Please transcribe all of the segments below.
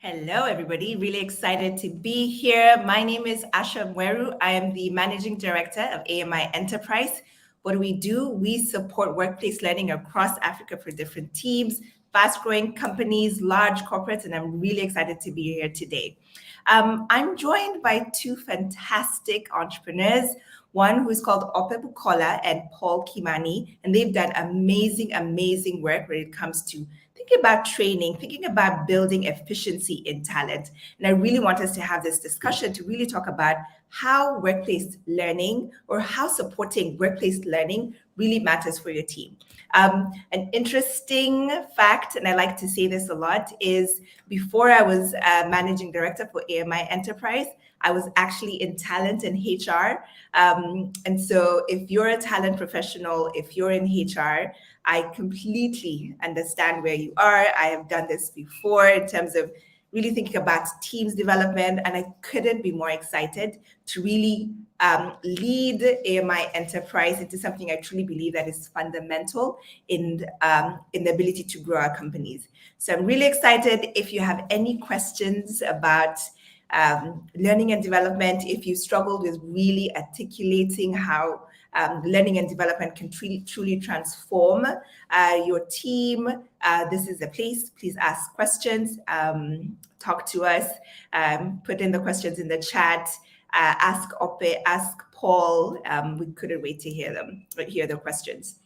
Hello, everybody. Really excited to be here. My name is Asha Mweru. I am the Managing Director of AMI Enterprise. What do? We support workplace learning across Africa for different teams, fast-growing companies, large corporates, and I'm really excited to be here today. I'm joined by two fantastic entrepreneurs, one who's called Bukola and Paul Kimani, and they've done amazing work when it comes to thinking about training, thinking about building efficiency in talent. And I really want us to have this discussion to really talk about how workplace learning or how supporting workplace learning really matters for your team. An interesting fact, and I like to say this a lot, is before I was managing director for AMI Enterprise, I was actually in talent and HR. And so if you're a talent professional, if you're in HR, I completely understand where you are. I have done this before in terms of really thinking about teams development, and I couldn't be more excited to really lead AMI Enterprise into something I truly believe that is fundamental in the ability to grow our companies. So I'm really excited. If you have any questions about learning and development, if you struggled with really articulating how learning and development can truly transform your team, this is a place. Please ask questions, talk to us, put in the questions in the chat, ask Ope, ask Paul. We couldn't wait to hear the questions.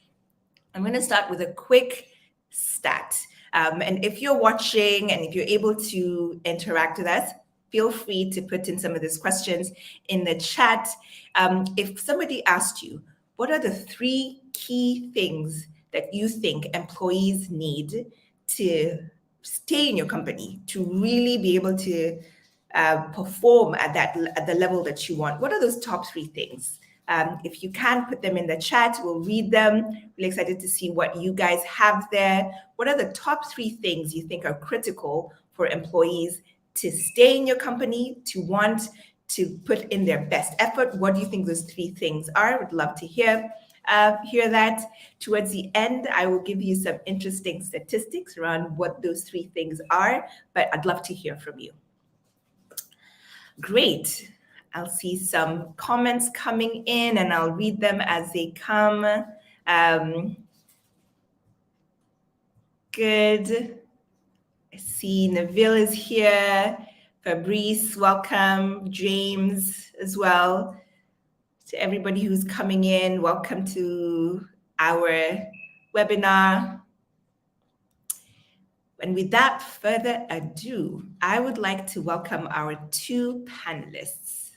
I'm going to start with a quick stat. And if you're watching and if you're able to interact with us, feel free to put in some of these questions in the chat. If somebody asked you, what are the 3 key things that you think employees need to stay in your company, to really be able to perform at the level that you want? What are those top 3 things? If you can put them in the chat, we'll read them. Really excited to see what you guys have there. What are the top 3 things you think are critical for employees to stay in your company, to want to put in their best effort? What do you think those 3 things are? Would love to hear that. Towards the end, I will give you some interesting statistics around what those 3 things are, but I'd love to hear from you. Great. I'll see some comments coming in and I'll read them as they come. Good. I see Neville is here. Fabrice, welcome. James as well. To everybody who's coming in, welcome to our webinar. And without further ado, I would like to welcome our 2 panelists.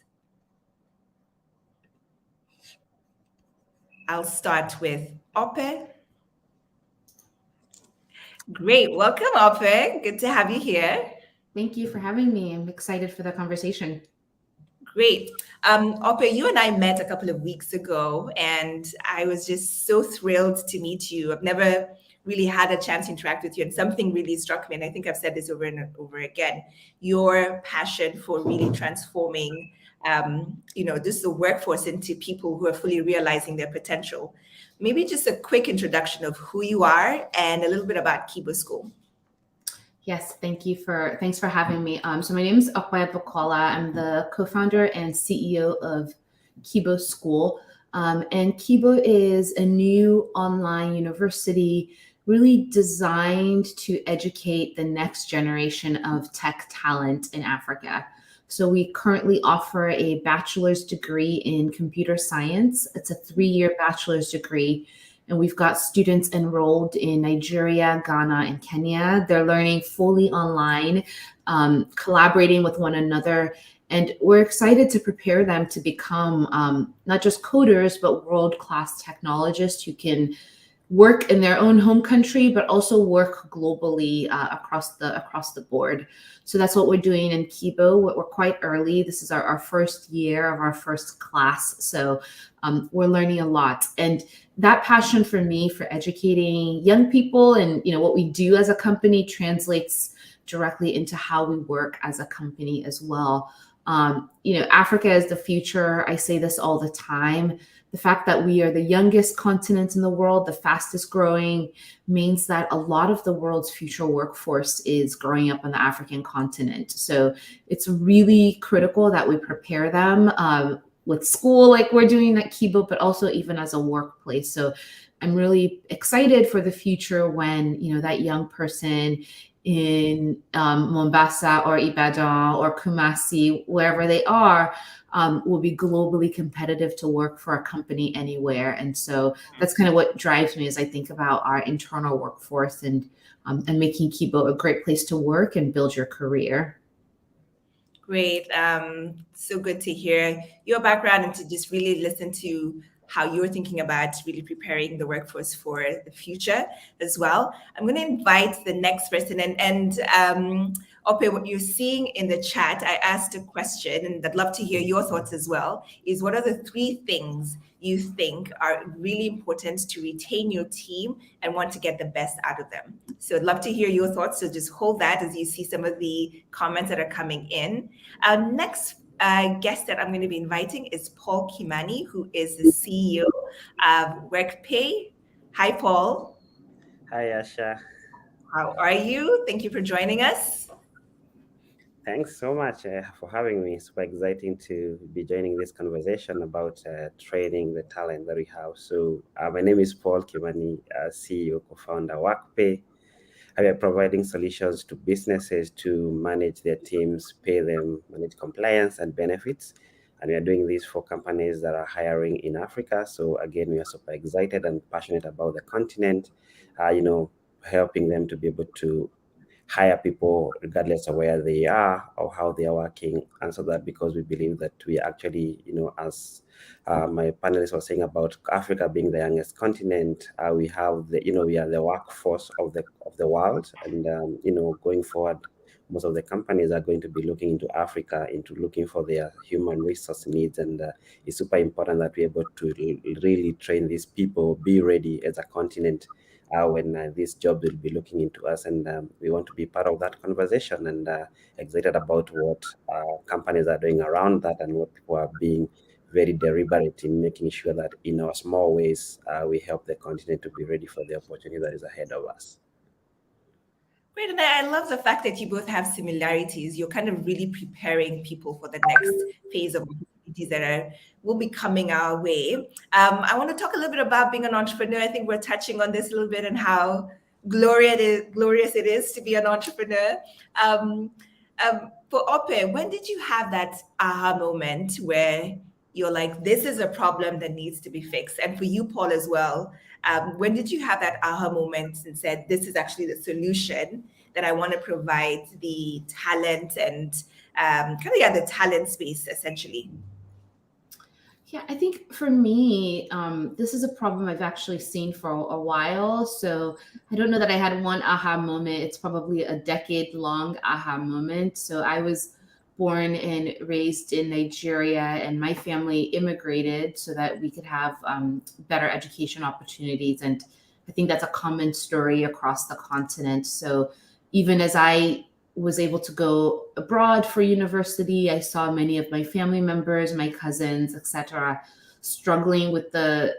I'll start with Ope. Great. Welcome, Ope. Good to have you here. Thank you for having me. I'm excited for the conversation. Great. Ope, you and I met a couple of weeks ago, and I was just so thrilled to meet you. I've never really had a chance to interact with you, and something really struck me, and I think I've said this over and over again, your passion for really transforming just the workforce into people who are fully realizing their potential. Maybe just a quick introduction of who you are and a little bit about Kibo School. Yes, thanks for having me. So my name is Bukola. I'm the co-founder and CEO of Kibo School. And Kibo is a new online university really designed to educate the next generation of tech talent in Africa. So we currently offer a bachelor's degree in computer science. It's a 3-year bachelor's degree, and we've got students enrolled in Nigeria, Ghana, and Kenya. They're learning fully online, collaborating with one another. And we're excited to prepare them to become not just coders, but world-class technologists who can work in their own home country, but also work globally across the board. So that's what we're doing in Kibo. We're quite early. This is our first year of our first class. So we're learning a lot. And that passion for me for educating young people and what we do as a company translates directly into how we work as a company as well. Africa is the future. I say this all the time. The fact that we are the youngest continent in the world, the fastest growing, means that a lot of the world's future workforce is growing up on the African continent. So it's really critical that we prepare them with school like we're doing at Kibo, but also even as a workplace. So I'm really excited for the future when that young person in Mombasa or Ibadan or Kumasi, wherever they are, will be globally competitive to work for a company anywhere. And so that's kind of what drives me as I think about our internal workforce and making Kibo a great place to work and build your career. Great. So good to hear your background and to just really listen to how you're thinking about really preparing the workforce for the future as well. I'm going to invite the next person. Ope, what you're seeing in the chat, I asked a question, and I'd love to hear your thoughts as well, is what are the 3 things you think are really important to retain your team and want to get the best out of them? So I'd love to hear your thoughts. So just hold that as you see some of the comments that are coming in. Our next guest that I'm going to be inviting is Paul Kimani, who is the CEO of Workpay. Hi, Paul. Hi, Asha. How are you? Thank you for joining us. Thanks so much for having me. Super exciting to be joining this conversation about training the talent that we have. So my name is Paul Kimani, CEO, co-founder Workpay. We are providing solutions to businesses to manage their teams, pay them, manage compliance and benefits. And we are doing this for companies that are hiring in Africa. So again, we are super excited and passionate about the continent, helping them to be able to hire people regardless of where they are or how they are working. And so that because we believe that we actually, as my panelists were saying about Africa being the youngest continent, we have we are the workforce of the world. And, going forward, most of the companies are going to be looking into Africa, into looking for their human resource needs. And it's super important that we're able to really train these people, be ready as a continent when these jobs will be looking into us. And we want to be part of that conversation and excited about what companies are doing around that and what people are being very deliberate in making sure that in our small ways, we help the continent to be ready for the opportunity that is ahead of us. Great. And I love the fact that you both have similarities. You're kind of really preparing people for the next phase of opportunities that will be coming our way. I want to talk a little bit about being an entrepreneur. I think we're touching on this a little bit and how glorious it is to be an entrepreneur. For Ope, when did you have that aha moment where you're like, this is a problem that needs to be fixed? And for you, Paul, as well, when did you have that aha moment and said, this is actually the solution that I want to provide the talent and the talent space, essentially? Yeah, I think for me, this is a problem I've actually seen for a while. So I don't know that I had one aha moment. It's probably a decade-long aha moment. So I was born and raised in Nigeria, and my family immigrated so that we could have better education opportunities. And I think that's a common story across the continent. So even as I was able to go abroad for university, I saw many of my family members, my cousins, etc., struggling with the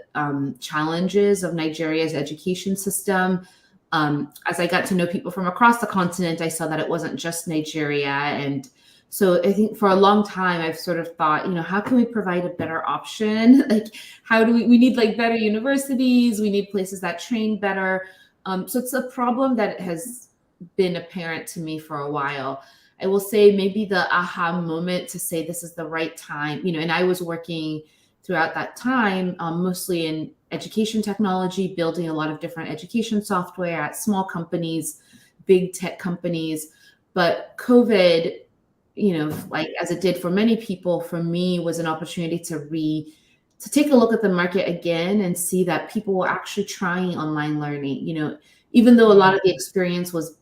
challenges of Nigeria's education system. As I got to know people from across the continent, I saw that it wasn't just Nigeria. And so I think for a long time, I've sort of thought, how can we provide a better option? Like, how do we need like better universities? We need places that train better. So it's a problem that has been apparent to me for a while. I will say maybe the aha moment to say this is the right time, and I was working throughout that time, mostly in education technology, building a lot of different education software at small companies, big tech companies. But COVID, like as it did for many people, for me was an opportunity to take a look at the market again and see that people were actually trying online learning. Even though a lot of the experience was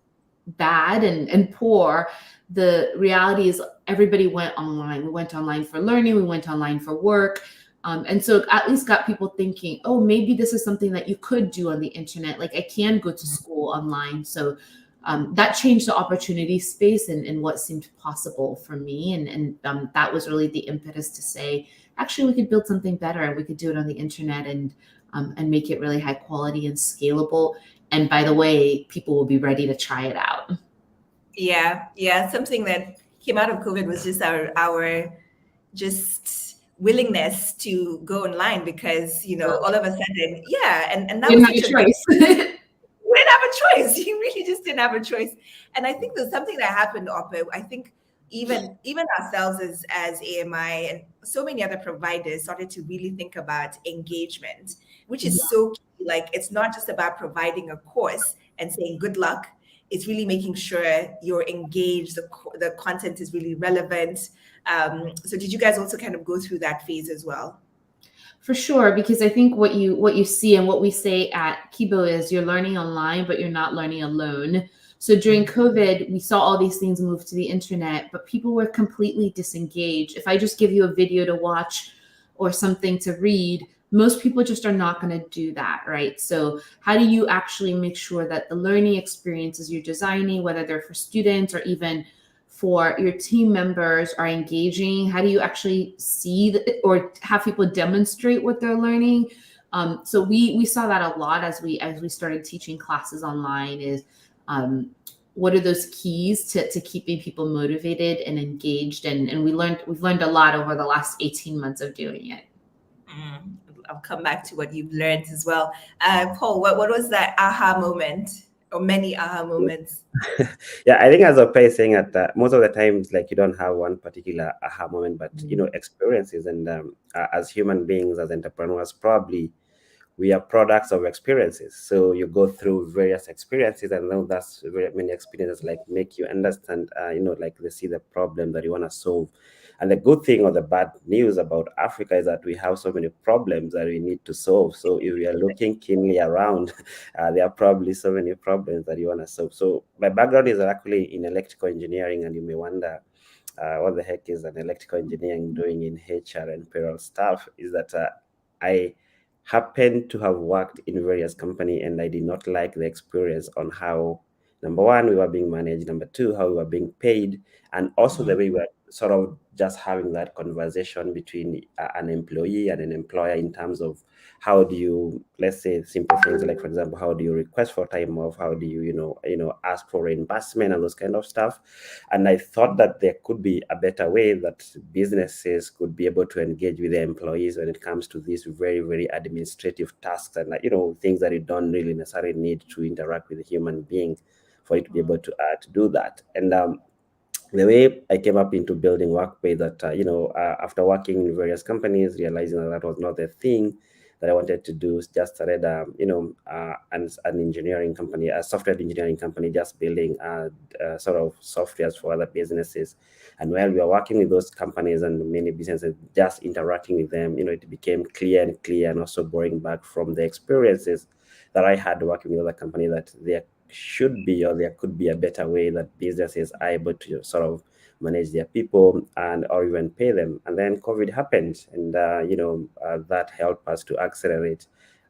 bad and poor, the reality is everybody went online. We went online for learning, we went online for work. And so at least got people thinking, oh, maybe this is something that you could do on the internet. Like I can go to school online. So that changed the opportunity space and what seemed possible for me. And that was really the impetus to say, actually, we could build something better and we could do it on the internet and make it really high quality and scalable. And by the way, people will be ready to try it out. Yeah. Something that came out of COVID was just our just willingness to go online because all of a sudden, and that You was didn't have such a choice. we didn't have a choice. You really just didn't have a choice. And I think there's something that happened, Ope. I think even ourselves as AMI and so many other providers started to really think about engagement, which is so key. Like it's not just about providing a course and saying good luck. It's really making sure you're engaged, the content is really relevant. So did you guys also kind of go through that phase as well? For sure, because I think what you see and what we say at Kibo is you're learning online, but you're not learning alone. So during COVID, we saw all these things move to the internet, but people were completely disengaged. If I just give you a video to watch or something to read, most people just are not going to do that, right? So how do you actually make sure that the learning experiences you're designing, whether they're for students or even for your team members, are engaging? How do you actually see or have people demonstrate what they're learning? So we saw that a lot as we started teaching classes online. Is what are those keys to keeping people motivated and engaged? And we've learned a lot over the last 18 months of doing it. I'll come back to what you've learned as well. Paul, what was that aha moment or many aha moments? Yeah, I think as a is saying that most of the times, like you don't have one particular aha moment, but experiences. And as human beings, as entrepreneurs, probably we are products of experiences. So you go through various experiences, and then that's very many experiences like make you understand, like they see the problem that you want to solve. And the good thing or the bad news about Africa is that we have so many problems that we need to solve. So if we are looking keenly around, there are probably so many problems that you want to solve. So my background is actually in electrical engineering, and you may wonder, what the heck is an electrical engineering doing in HR and payroll staff? Is that I happened to have worked in various companies, and I did not like the experience on how, number one, we were being managed, number two, how we were being paid, and also the way we were sort of just having that conversation between an employee and an employer in terms of how do you, let's say simple things like, for example, how do you request for time off, how do you ask for reimbursement and those kind of stuff. And I thought that there could be a better way that businesses could be able to engage with their employees when it comes to these very, very administrative tasks and things that you don't really necessarily need to interact with a human being for you to be able to do that. And the way I came up into building Workpay, that after working in various companies, realizing that was not the thing that I wanted to do, just started an engineering company, a software engineering company, just building sort of softwares for other businesses. And while we were working with those companies and many businesses, just interacting with them, it became clear and also boring back from the experiences that I had working with other companies, that there should be or there could be a better way that businesses are able to sort of manage their people or even pay them. And then COVID happened, and that helped us to accelerate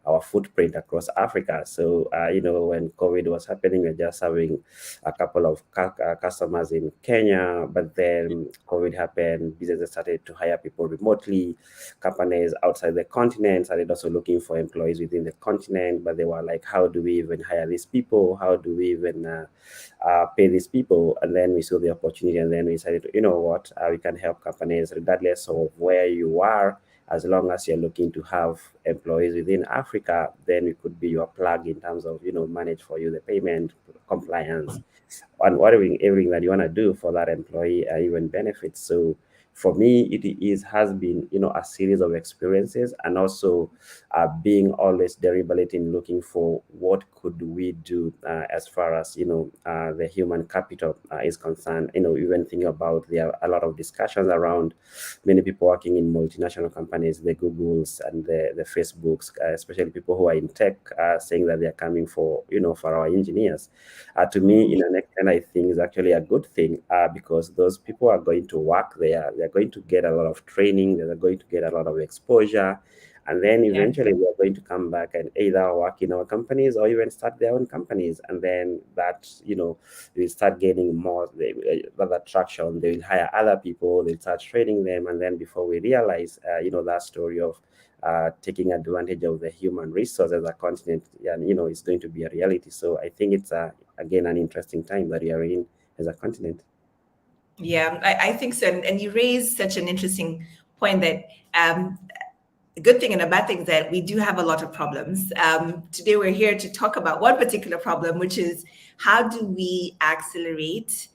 our footprint across Africa. So, when COVID was happening, we are just having a couple of customers in Kenya, but then COVID happened, businesses started to hire people remotely, companies outside the continent started also looking for employees within the continent, but they were like, how do we even hire these people? How do we even pay these people? And then we saw the opportunity, and then we decided, you know what, we can help companies regardless of where you are. As long as you're looking to have employees within Africa, then we could be your plug in terms of, manage for you the payment, compliance, and everything that you want to do for that employee, even benefits. So for me, has been, a series of experiences, and also being always deliberate in looking for what could we do as far as, the human capital is concerned. Even thinking about, there are a lot of discussions around many people working in multinational companies, the Googles and the Facebooks, especially people who are in tech, saying that they're coming for, for our engineers. To me, in an extent, I think is actually a good thing, because those people are going to work there. They're going to get a lot of training. They're going to get a lot of exposure. And then eventually we are going to come back and either work in our companies or even start their own companies. And then that, we start gaining more other traction. They will hire other people, they'll start training them. And then before we realize, that story of taking advantage of the human resource as a continent, and, it's going to be a reality. So I think it's, again, an interesting time that we are in as a continent. Yeah, I think so. And you raised such an interesting point that a good thing and a bad thing is that we do have a lot of problems. Today, we're here to talk about one particular problem, which is how do we accelerate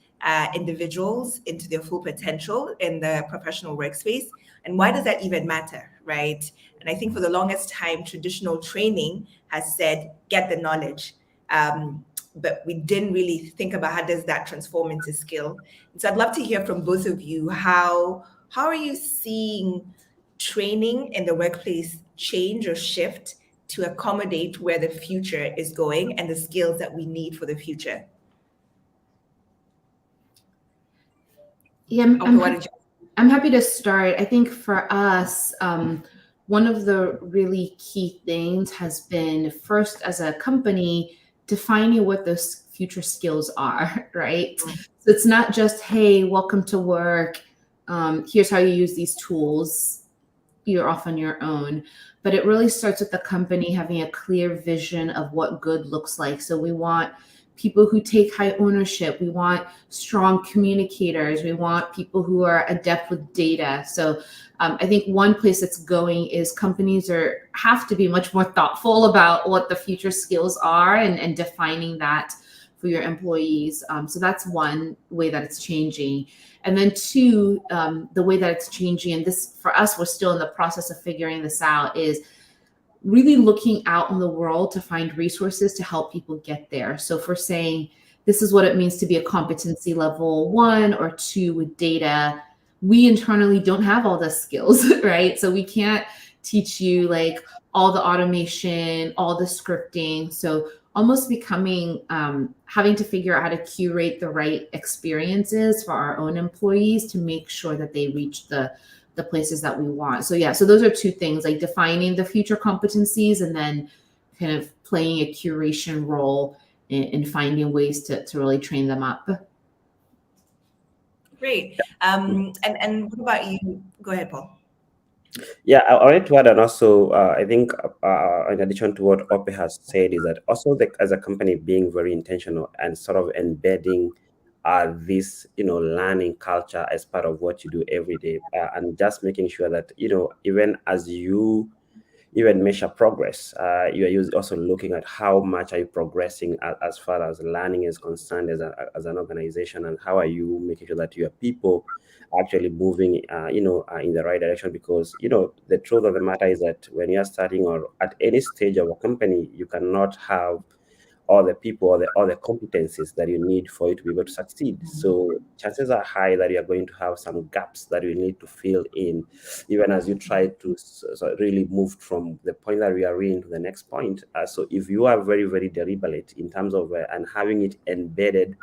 individuals into their full potential in the professional workspace? And why does that even matter, right? And I think for the longest time, traditional training has said, get the knowledge. But we didn't really think about how does that transform into skill. And so I'd love to hear from both of you, how are you seeing training in the workplace change or shift to accommodate where the future is going and the skills that we need for the future? Yeah, I'm happy to start. I think for us, one of the really key things has been, first, as a company, defining what those future skills are, right? So it's not just, hey, welcome to work. Here's how you use these tools. You're off on your own. But it really starts with the company having a clear vision of what good looks like. So we want people who take high ownership. We want strong communicators. We want people who are adept with data. So I think one place that's going is companies have to be much more thoughtful about what the future skills are and defining that for your employees. So that's one way that it's changing. And then two, the way that it's changing, and this, for us, we're still in the process of figuring this out, is really looking out in the world to find resources to help people get there. So if we're saying this is what it means to be a competency level 1 or 2 with data, we internally don't have all the skills, right? So we can't teach you like all the automation, all the scripting. So almost becoming, having to figure out how to curate the right experiences for our own employees to make sure that they reach the places that we want. So yeah, so those are two things, like defining the future competencies and then kind of playing a curation role in finding ways to really train them up. Great. And what about you? Go ahead, Paul. Yeah, I wanted to add, and also I think in addition to what Ope has said, is that also as a company being very intentional and sort of embedding this learning culture as part of what you do every day, and just making sure that even as you even measure progress, you are also looking at how much are you progressing as far as learning is concerned as an organization, and how are you making sure that your people actually moving in the right direction. Because the truth of the matter is that when you are starting or at any stage of a company, you cannot have all the people or the competencies that you need for you to be able to succeed. So chances are high that you're going to have some gaps that you need to fill in, even as you try to really move from the point that we are in to the next point. So if you are very, very deliberate in terms of and having it embedded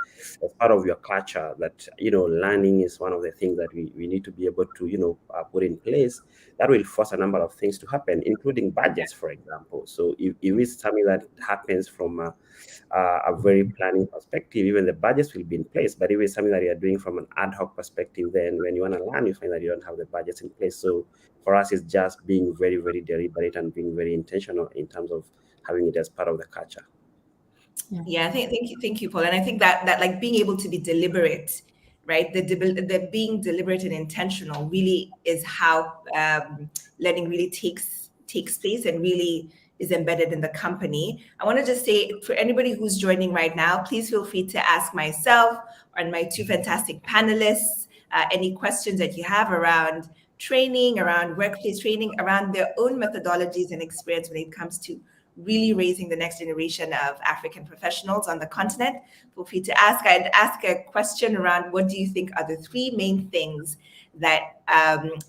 as part of your culture, that, learning is one of the things that we need to be able to, put in place, that will force a number of things to happen, including budgets, for example. So if it's something that happens from a very planning perspective, even the budgets will be in place. But if it's something that you're doing from an ad hoc perspective, then when you want to learn, you find that you don't have the budgets in place. So for us, it's just being very, very deliberate and being very intentional in terms of having it as part of the culture. Yeah, thank you, Paul. And I think that like being able to be deliberate, right? The being deliberate and intentional really is how learning really takes place and really is embedded in the company. I want to just say, for anybody who's joining right now, please feel free to ask myself and my two fantastic panelists any questions that you have around training, around workplace training, around their own methodologies and experience when it comes to really raising the next generation of African professionals on the continent. Feel free to ask. I'd ask a question around, what do you think are the three main things that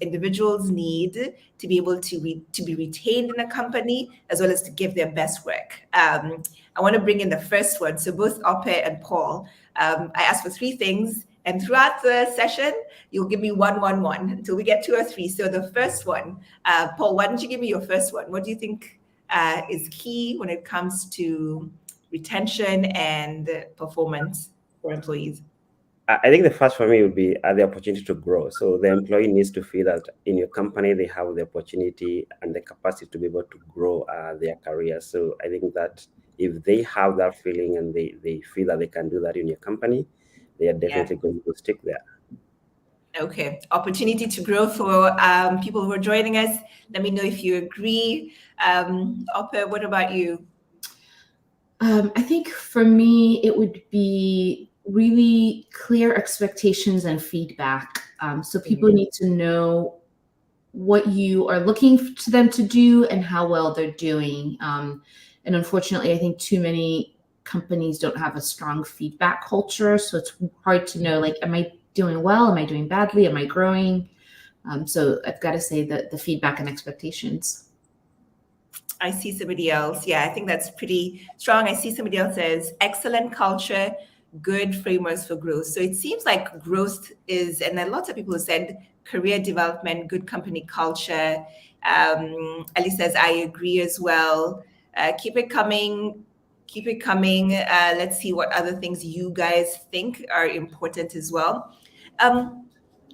individuals need to be able to be retained in a company, as well as to give their best work? I want to bring in the first one. So both Ope and Paul, I asked for three things, and throughout the session, you'll give me one until we get two or three. So the first one, Paul, why don't you give me your first one? What do you think is key when it comes to retention and performance for employees? I think the first for me would be the opportunity to grow. So the employee needs to feel that in your company, they have the opportunity and the capacity to be able to grow their career. So I think that if they have that feeling and they feel that they can do that in your company, they are definitely going to stick there. Okay, opportunity to grow for people who are joining us. Let me know if you agree. Ope, what about you? I think for me, it would be really clear expectations and feedback. So people need to know what you are looking to them to do and how well they're doing. And unfortunately, I think too many companies don't have a strong feedback culture. So it's hard to know, like, am I doing well? Am I doing badly? Am I growing? So I've got to say that the feedback and expectations. I see somebody else. Yeah, I think that's pretty strong. I see somebody else says excellent culture, good frameworks for growth. So it seems like growth is, and lots of people have said career development, good company culture. Ali says, I agree as well. Keep it coming. Keep it coming. Let's see what other things you guys think are important as well.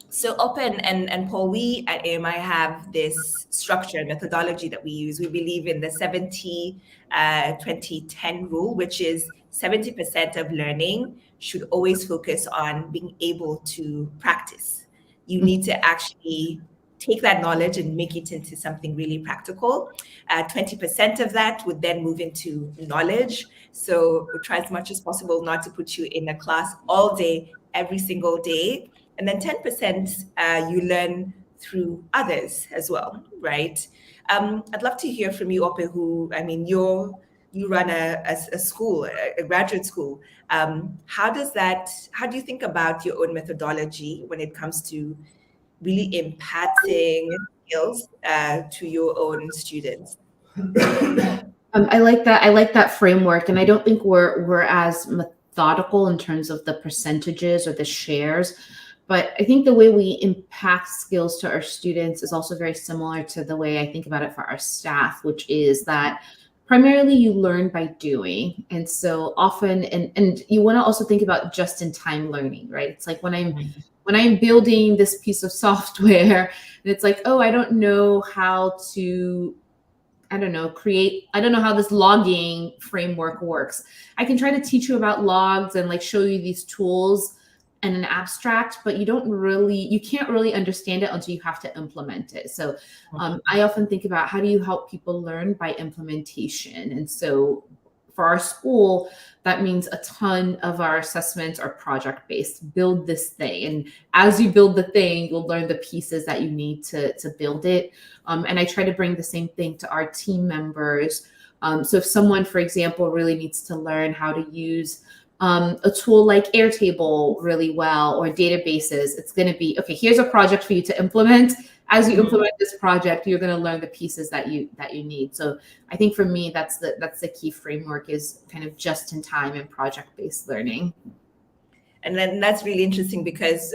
So Open and Paul, we at AMI have this structure and methodology that we use. We believe in the 70-20-10 rule, which is 70% of learning should always focus on being able to practice. You need to actually take that knowledge and make it into something really practical. 20% of that would then move into knowledge. So we try as much as possible not to put you in a class all day, every single day. And then 10% you learn through others as well, right? I'd love to hear from you, Ope, who, I mean, you run a school, a graduate school. How do you think about your own methodology when it comes to really imparting skills to your own students? I like that. I like that framework, and I don't think we're as methodical in terms of the percentages or the shares. But I think the way we impact skills to our students is also very similar to the way I think about it for our staff, which is that primarily you learn by doing. And so often, and you want to also think about just-in-time learning, right? It's like when I'm building this piece of software and it's like, oh, I don't know how to, I don't know how this logging framework works. I can try to teach you about logs and like show you these tools and an abstract, but you can't really understand it until you have to implement it. So I often think about, how do you help people learn by implementation? And so for our school, that means a ton of our assessments are project-based. Build this thing. And as you build the thing, you'll learn the pieces that you need to build it. And I try to bring the same thing to our team members. So if someone, for example, really needs to learn how to use a tool like Airtable really well, or databases. It's going to be, okay, here's a project for you to implement. As you implement this project, you're going to learn the pieces that you need. So I think for me, that's the key framework, is kind of just in time and project-based learning. And then that's really interesting, because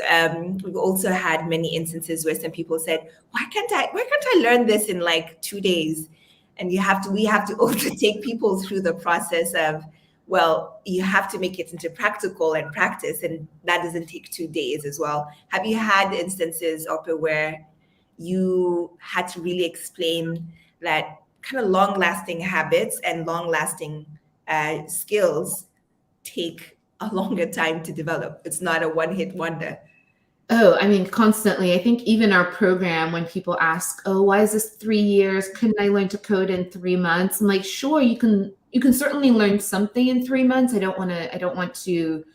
we've also had many instances where some people said, why can't I learn this in like 2 days? And we have to also take people through the process of, well, you have to make it into practical and practice, and that doesn't take 2 days as well. Have you had instances, Ope, where you had to really explain that kind of long-lasting habits and long-lasting skills take a longer time to develop? It's not a one-hit wonder. Oh, I mean, constantly. I think even our program, when people ask, "Oh, why is this 3 years? Couldn't I learn to code in 3 months?" I'm like, sure, you can certainly learn something in 3 months. I don't want to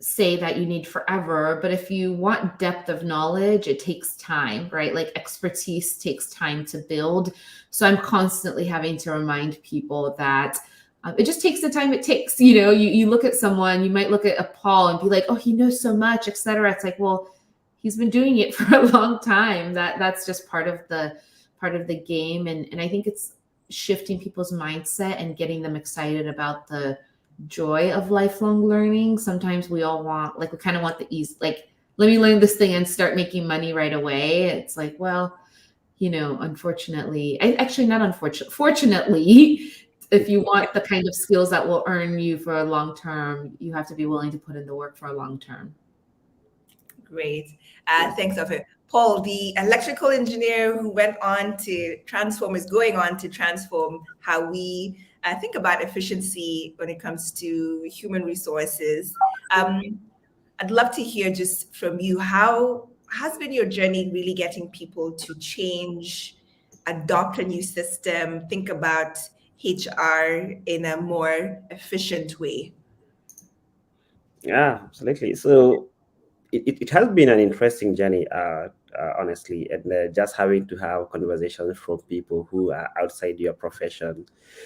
say that you need forever, but if you want depth of knowledge, it takes time, right? Like expertise takes time to build. So I'm constantly having to remind people that it just takes the time it takes. You look at someone, you might look at a Paul and be like, oh, he knows so much, etc. It's like, well, he's been doing it for a long time. That's just part of the game. And I think it's shifting people's mindset and getting them excited about the joy of lifelong learning. Sometimes we all want, like, we kind of want the ease, like, let me learn this thing and start making money right away. It's like, well, unfortunately, fortunately, if you want the kind of skills that will earn you for a long term, you have to be willing to put in the work for a long term. Great. Thanks, Ope. Paul, the electrical engineer who is going on to transform how we think about efficiency when it comes to human resources. I'd love to hear just from you, how has been your journey really getting people to change, adopt a new system, think about HR in a more efficient way? Yeah, absolutely. So it has been an interesting journey, honestly, and just having to have conversations from people who are outside your profession.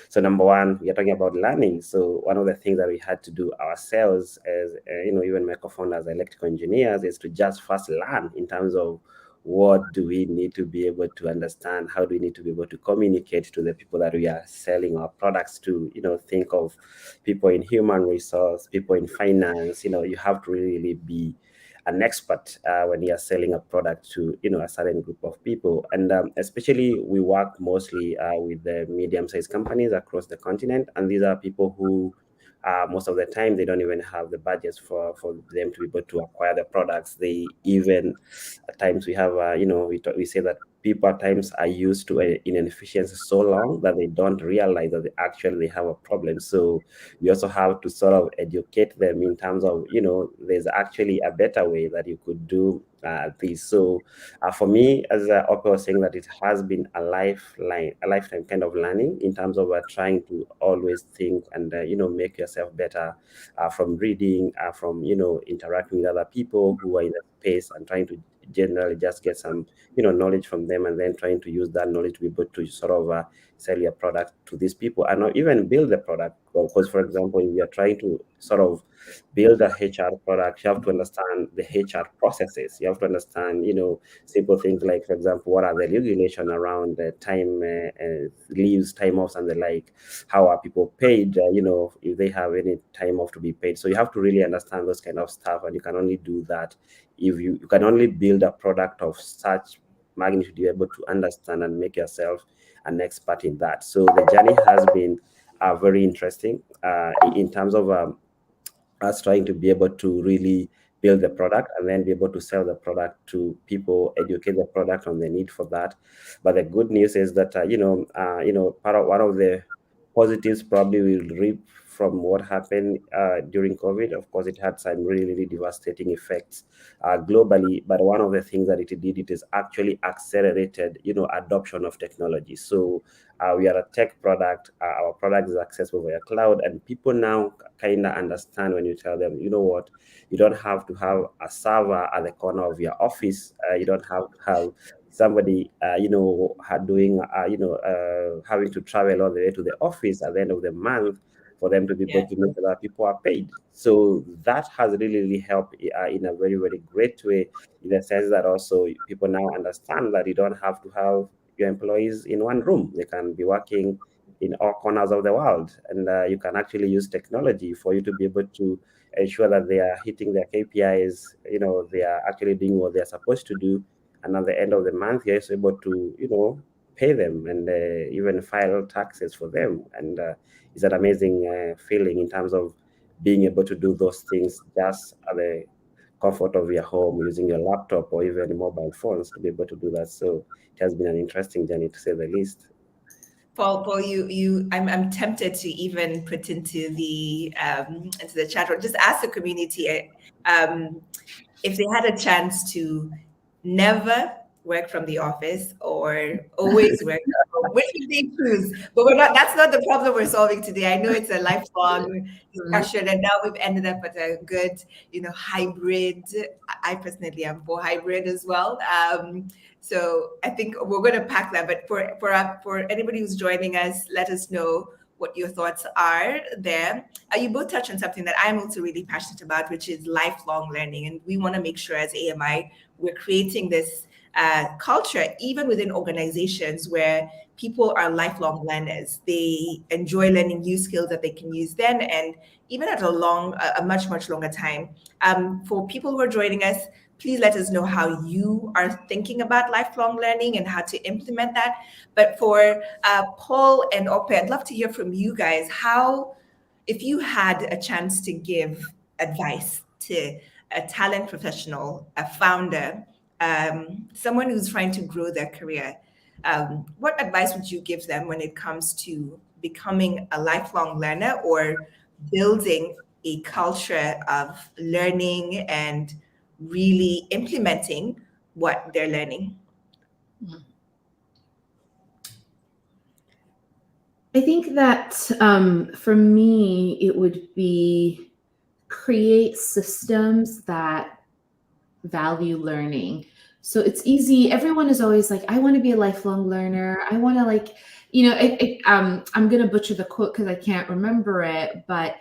So number one, we are talking about learning. So one of the things that we had to do ourselves, as even my co-founders, electrical engineers, is to just first learn in terms of what do we need to be able to understand, how do we need to be able to communicate to the people that we are selling our products to. Think of people in human resource, people in finance. You have to really be an expert when you're selling a product to a certain group of people. And especially we work mostly with the medium-sized companies across the continent, and these are people who most of the time they don't even have the budgets for them to be able to acquire the products. They even at times we have we say that people at times are used to inefficiency so long that they don't realize that they have a problem. So we also have to sort of educate them in terms of there's actually a better way that you could do this. So for me, as Ope was saying, that it has been a lifetime kind of learning in terms of trying to always think and make yourself better from reading, from interacting with other people who are in the space, and trying to generally just get some knowledge from them, and then trying to use that knowledge to be able to sort of sell your product to these people, and not even build the product. Because, for example, if you are trying to sort of build a HR product, you have to understand the HR processes. You have to understand, simple things like, for example, what are the regulations around the time leaves, time offs, and the like. How are people paid? If they have any time off to be paid. So you have to really understand those kind of stuff, and you can only do that if you can only build a product of such magnitude. You're able to understand and make yourself an expert in that. So the journey has been very interesting in terms of us trying to be able to really build the product and then be able to sell the product to people, educate the product on the need for that. But the good news is that part of one of the positives probably will reap from what happened during COVID. Of course, it had some really, really devastating effects globally. But one of the things that it did, it is actually accelerated, adoption of technology. So we are a tech product. Our product is accessible via cloud, and people now kind of understand when you tell them, you know what, you don't have to have a server at the corner of your office. You don't have to have somebody, doing, having to travel all the way to the office at the end of the month for them to be able to make sure that people are paid. So that has really helped in a very, very great way, in the sense that also people now understand that you don't have to have your employees in one room. They can be working in all corners of the world, and you can actually use technology for you to be able to ensure that they are hitting their KPIs. They are actually doing what they're supposed to do, and at the end of the month, you're also able to pay them and even file taxes for them. And it's an amazing feeling in terms of being able to do those things just at the comfort of your home, using your laptop or even mobile phones to be able to do that. So it has been an interesting journey, to say the least. Paul, I'm tempted to even put into the chat room, just ask the community if they had a chance to never work from the office or always work from home, which would they choose? But that's not the problem we're solving today. I know it's a lifelong discussion, and now we've ended up at a good, hybrid. I personally am for hybrid as well. So I think we're going to pack that. But for anybody who's joining us, let us know what your thoughts are there. You both touched on something that I'm also really passionate about, which is lifelong learning. And we want to make sure as AMI, we're creating this culture, even within organizations, where people are lifelong learners. They enjoy learning new skills that they can use then, and even at a much, much longer time. For people who are joining us, please let us know how you are thinking about lifelong learning and how to implement that. But for Paul and Ope, I'd love to hear from you guys. If you had a chance to give advice to a talent professional, a founder, someone who's trying to grow their career, what advice would you give them when it comes to becoming a lifelong learner or building a culture of learning and really implementing what they're learning? I think that for me, it would be create systems that value learning. So it's easy. Everyone is always like, I want to be a lifelong learner. I want to I'm going to butcher the quote because I can't remember it, but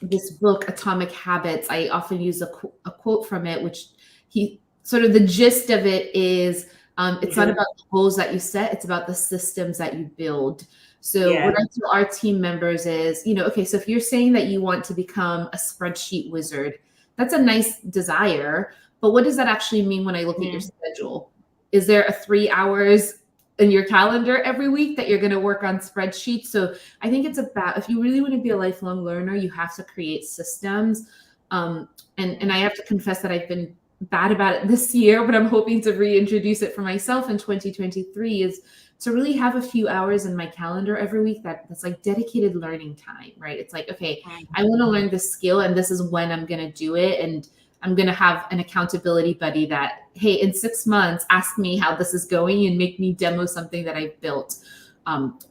this book, Atomic Habits, I often use a quote from it, which the gist of it is, it's not about the goals that you set, it's about the systems that you build. So what I tell our team members is, okay, so if you're saying that you want to become a spreadsheet wizard, that's a nice desire, but what does that actually mean when I look at your schedule? Is there a 3 hours in your calendar every week that you're going to work on spreadsheets? So I think it's about, if you really want to be a lifelong learner, you have to create systems. And I have to confess that I've been bad about it this year, but I'm hoping to reintroduce it for myself in 2023, is to really have a few hours in my calendar every week that's like dedicated learning time, right? It's like, okay, I want to learn this skill and this is when I'm going to do it. And I'm going to have an accountability buddy that, hey, in 6 months, ask me how this is going and make me demo something that I've built.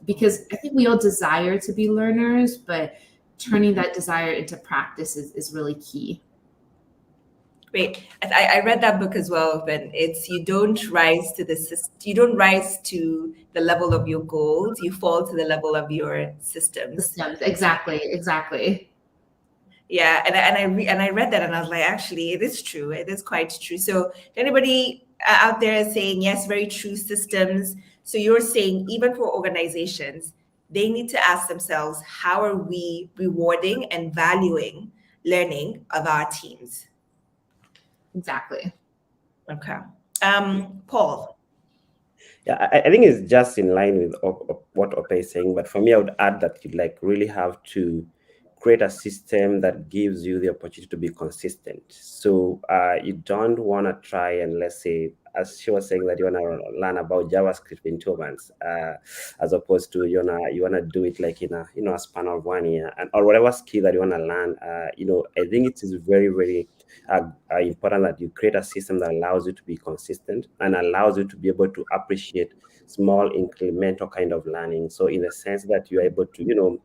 Because I think we all desire to be learners, but turning that desire into practice is really key. Great. I read that book as well, but it's you don't rise to the level of your goals, you fall to the level of your systems. Exactly. Yeah, and I read that and I was like, actually, it is true. It is quite true. So anybody out there is saying, yes, very true, systems. So you're saying even for organizations, they need to ask themselves, how are we rewarding and valuing learning of our teams? Exactly. Okay. Paul. Yeah, I think it's just in line with what Ope is saying. But for me, I would add that you really have to create a system that gives you the opportunity to be consistent. So you don't want to try and, let's say, as she was saying, that you want to learn about JavaScript in 2 months, as opposed to you want to do it like in a span of 1 year, or whatever skill that you want to learn. I think it is very, very important that you create a system that allows you to be consistent and allows you to be able to appreciate small incremental kind of learning. So in the sense that you're able to,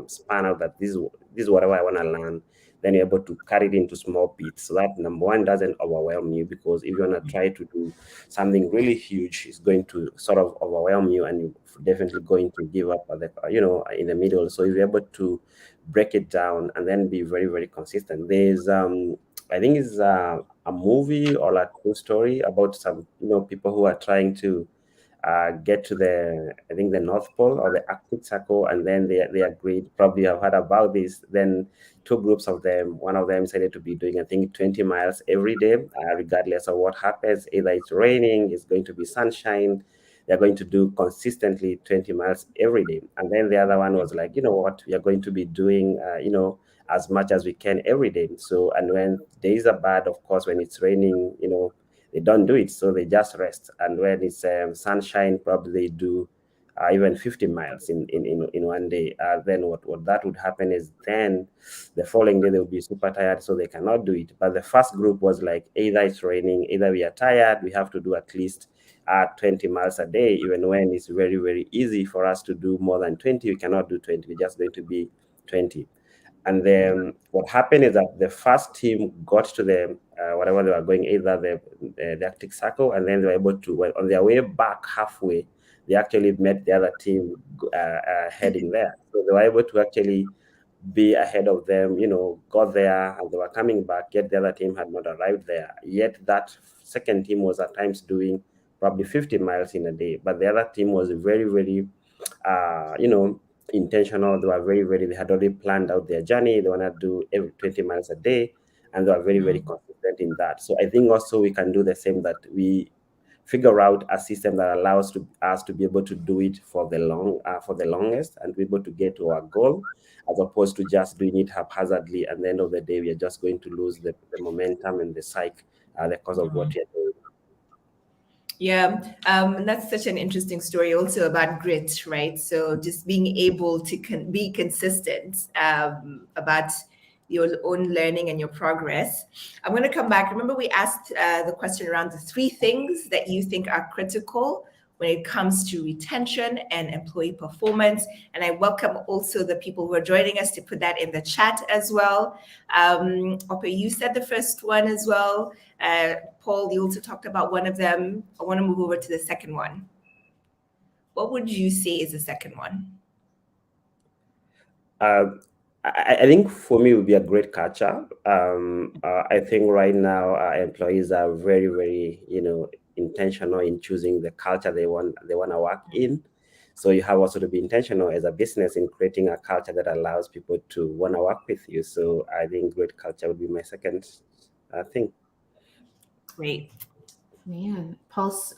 span out that this is whatever I want to learn, then you're able to carry it into small bits. So that number one doesn't overwhelm you, because if you want to try to do something really huge, it's going to sort of overwhelm you, and you're definitely going to give up at the, in the middle. So if you're able to break it down and then be very, very consistent. There's I think it's a movie or a true story about some people who are trying to get to I think the North Pole or the Arctic Circle, and then they agreed. Probably have heard about this. Then two groups of them. One of them decided to be doing, I think, 20 miles every day, regardless of what happens. Either it's raining, it's going to be sunshine. They're going to do consistently 20 miles every day. And then the other one was like, you know what, we are going to be doing, as much as we can every day. So, and when days are bad, of course, when it's raining, they don't do it, so they just rest. And when it's sunshine, probably they do even 50 miles in one day. Then what that would happen is then the following day they'll be super tired, so they cannot do it. But the first group was like, either it's raining, either we are tired, we have to do at least 20 miles a day, even when it's very, very easy for us to do more than 20. We cannot do 20, we're just going to be 20. And then what happened is that the first team got to the whatever they were going, either the Arctic Circle, and then they were able to, well, on their way back halfway, they actually met the other team heading there. So they were able to actually be ahead of them, got there, and they were coming back, yet the other team had not arrived there. Yet that second team was at times doing probably 50 miles in a day, but the other team was very, very, intentional. They were very, very, they had already planned out their journey. They want to do every 20 miles a day, and they were very, very consistent in that. So I think also we can do the same, that we figure out a system that allows us to be able to do it for the longest, and be able to get to our goal, as opposed to just doing it haphazardly. At the end of the day, we are just going to lose the momentum and the psyche, the cause of what we are doing. Yeah, that's such an interesting story also about grit, right? So just being able to be consistent about your own learning and your progress. I'm going to come back. Remember, we asked the question around the 3 things that you think are critical when it comes to retention and employee performance. And I welcome also the people who are joining us to put that in the chat as well. Ope, you said the first one as well. Paul, you also talked about one of them. I want to move over to the second one. What would you say is the second one? I think for me it would be a great culture. I think right now our employees are very, very, intentional in choosing the culture they want to work in. So you have also to be intentional as a business in creating a culture that allows people to want to work with you. So I think great culture would be my second thing. Great. Man, Paul's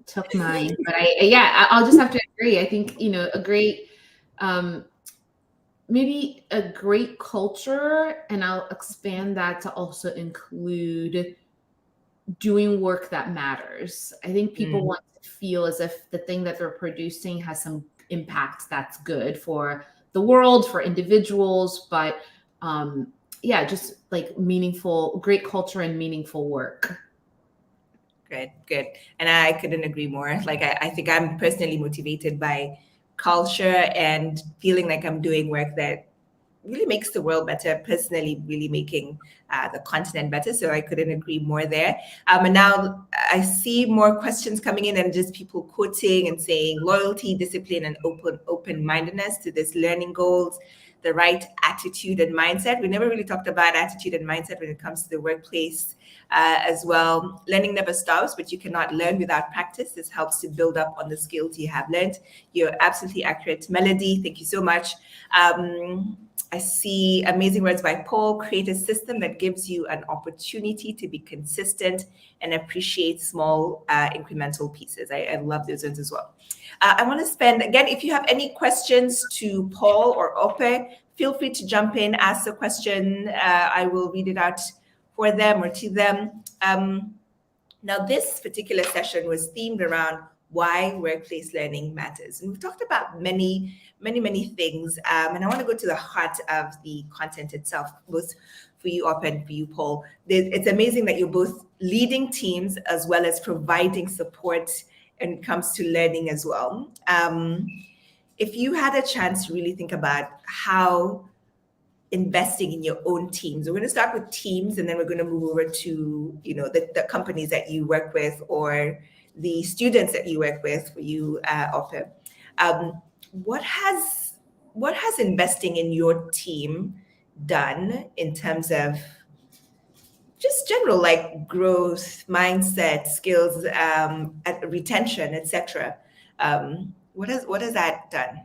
took mine, but I'll just have to agree. I think, a great, maybe a great culture, and I'll expand that to also include doing work that matters. I think people want to feel as if the thing that they're producing has some impact that's good for the world, for individuals, but just like great culture and meaningful work. Good. And I couldn't agree more. Like, I think I'm personally motivated by culture and feeling like I'm doing work that really makes the world better, personally really making the continent better. So I couldn't agree more there. And now I see more questions coming in, and just people quoting and saying loyalty, discipline, and open-mindedness to this learning goals, the right attitude and mindset. We never really talked about attitude and mindset when it comes to the workplace as well. Learning never stops, but you cannot learn without practice. This helps to build up on the skills you have learned. You're absolutely accurate. Melody, thank you so much. I see amazing words by Paul. Create a system that gives you an opportunity to be consistent and appreciate small incremental pieces. I love those ones as well. I want to spend, again, if you have any questions to Paul or Ope, feel free to jump in, ask the question. I will read it out for them or to them. Now, this particular session was themed around why workplace learning matters. And we've talked about many things. And I want to go to the heart of the content itself, both for you, Ope, and for you, Paul. It's amazing that you're both leading teams as well as providing support when it comes to learning as well. If you had a chance to really think about how investing in your own teams, we're going to start with teams, and then we're going to move over to the companies that you work with or the students that you work with, for you offer. What has investing in your team done in terms of just general like growth, mindset, skills, retention, etc.? What has that done?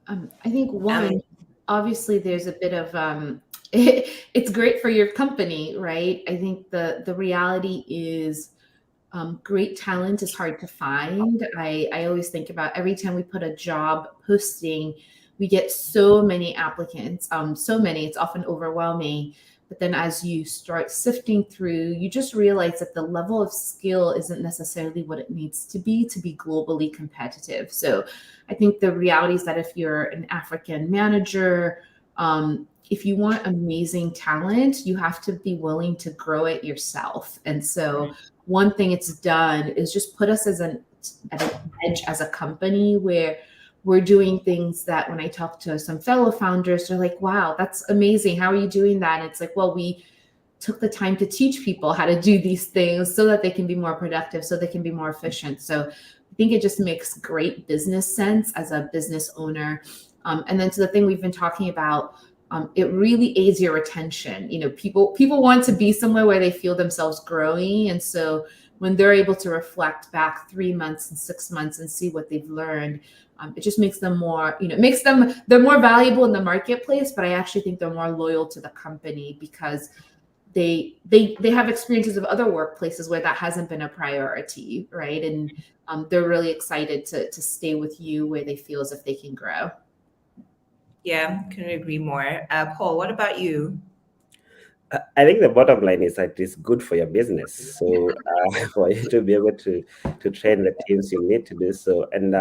I think one, obviously there's a bit of it's great for your company, right? I think the reality is great talent is hard to find. I always think about every time we put a job posting, we get so many applicants, so many, it's often overwhelming. But then as you start sifting through, you just realize that the level of skill isn't necessarily what it needs to be globally competitive. So I think the reality is that if you're an African manager, if you want amazing talent, you have to be willing to grow it yourself. And so one thing it's done is just put us at an edge as a company where we're doing things that when I talk to some fellow founders, they're like, wow, that's amazing. How are you doing that? And it's like, well, we took the time to teach people how to do these things so that they can be more productive, so they can be more efficient. So I think it just makes great business sense as a business owner. And then to the thing we've been talking about, it really aids your retention. People want to be somewhere where they feel themselves growing. And so when they're able to reflect back 3 months and 6 months and see what they've learned, it just makes them more, they're more valuable in the marketplace, but I actually think they're more loyal to the company because they have experiences of other workplaces where that hasn't been a priority, right? And they're really excited to stay with you where they feel as if they can grow. Yeah, couldn't agree more. Paul, what about you? I think the bottom line is that it's good for your business. So for you to be able to train the teams, you need to do so. And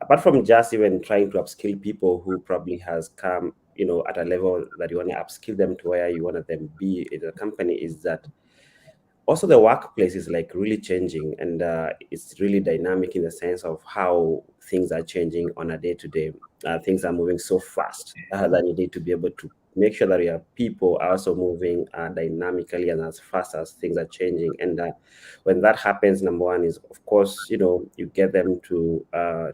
apart from just even trying to upskill people who probably has come, at a level that you want to upskill them to where you want them to be in the company, is that also the workplace is like really changing, and it's really dynamic in the sense of how things are changing on a day-to-day. Things are moving so fast that you need to be able to make sure that your people are also moving dynamically and as fast as things are changing. And when that happens, number one is, of course, you get them to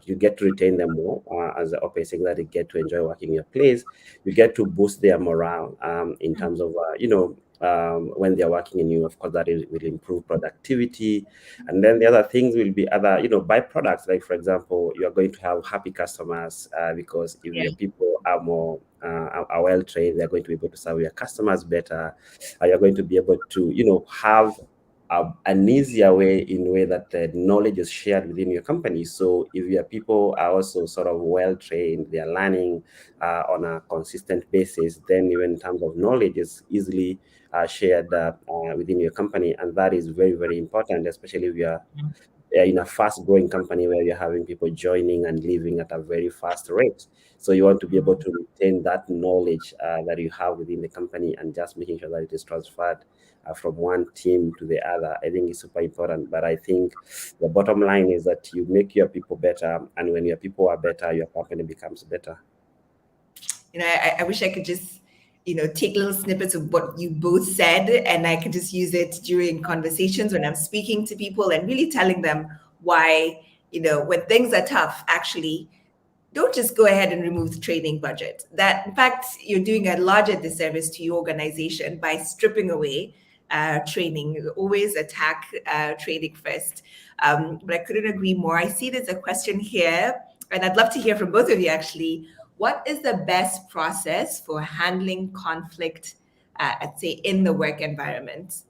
you get to retain them more, as the OPE saying, that they get to enjoy working in your place. You get to boost their morale in terms of when they're working in you. Of course, that will improve productivity. And then the other things will be other byproducts, like, for example, you are going to have happy customers because if your people are more are well trained, they're going to be able to serve your customers better. You're going to be able to have an easier way, in a way that the knowledge is shared within your company. So if your people are also sort of well trained, they are learning on a consistent basis, then even in terms of knowledge is easily shared within your company. And that is very, very important, especially if you're in a fast growing company where you're having people joining and leaving at a very fast rate. So you want to be able to retain that knowledge that you have within the company, and just making sure that it is transferred from one team to the other. I think is super important. But I think the bottom line is that you make your people better, and when your people are better, your company becomes better. I wish I could just take little snippets of what you both said, and I can just use it during conversations when I'm speaking to people and really telling them why, when things are tough, actually, don't just go ahead and remove the training budget. That, in fact, you're doing a larger disservice to your organization by stripping away training. You always attack training first. But I couldn't agree more. I see there's a question here, and I'd love to hear from both of you, actually. What is the best process for handling conflict, I'd say, in the work environment?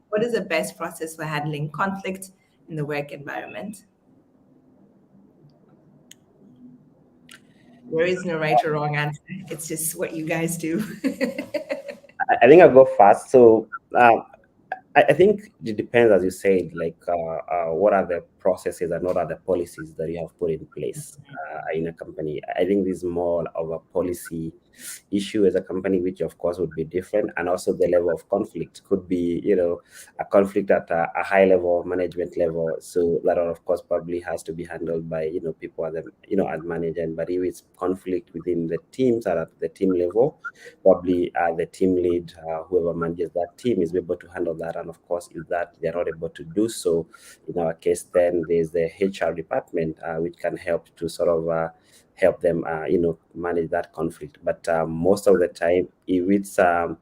What is the best process for handling conflict in the work environment? There is no right or wrong answer. It's just what you guys do. I think I'll go fast. So I think it depends, as you said, like what are the processes and what are the policies that you have put in place in a company. I think this is more of a policy issue as a company, which of course would be different, and also the level of conflict could be, a conflict at a high level, management level. So that of course probably has to be handled by people at the as manager. But if it's conflict within the teams or at the team level, probably the team lead, whoever manages that team, is able to handle that. And of course, if that they're not able to do so, in our case, then there's the HR department, which can help to sort of help them, manage that conflict. But most of the time, if it's not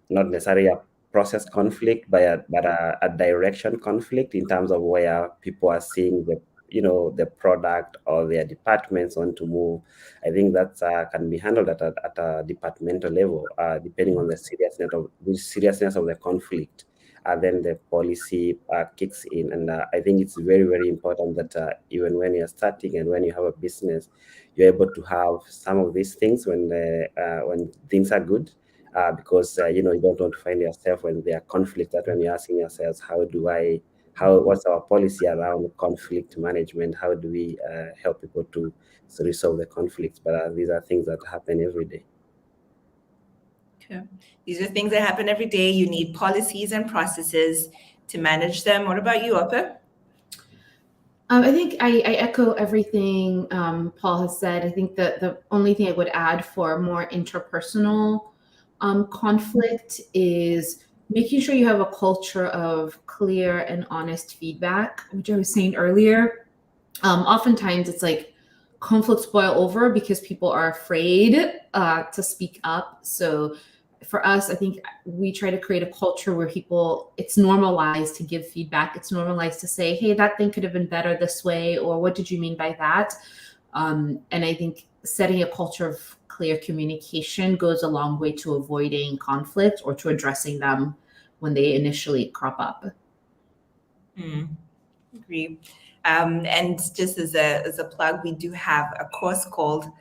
necessarily a process conflict, but a direction conflict in terms of where people are seeing the product or their departments want to move. I think that can be handled at a departmental level, depending on the seriousness of the conflict. Then the policy kicks in, and I think it's very, very important that even when you're starting and when you have a business, you're able to have some of these things when things are good, because you don't want to find yourself when there are conflicts. That when you're asking yourselves, what's our policy around conflict management? How do we help people to resolve the conflicts? But these are things that happen every day. Okay. These are things that happen every day. You need policies and processes to manage them. What about you, Opa? I think I echo everything Paul has said. I think that the only thing I would add for more interpersonal conflict is making sure you have a culture of clear and honest feedback, which I was saying earlier. Oftentimes it's like conflicts boil over because people are afraid to speak up. So for us, I think we try to create a culture where it's normalized to give feedback. It's normalized to say, hey, that thing could have been better this way, or what did you mean by that? And I think setting a culture of clear communication goes a long way to avoiding conflict or to addressing them when they initially crop up. Agree. And just as a plug, we do have a course called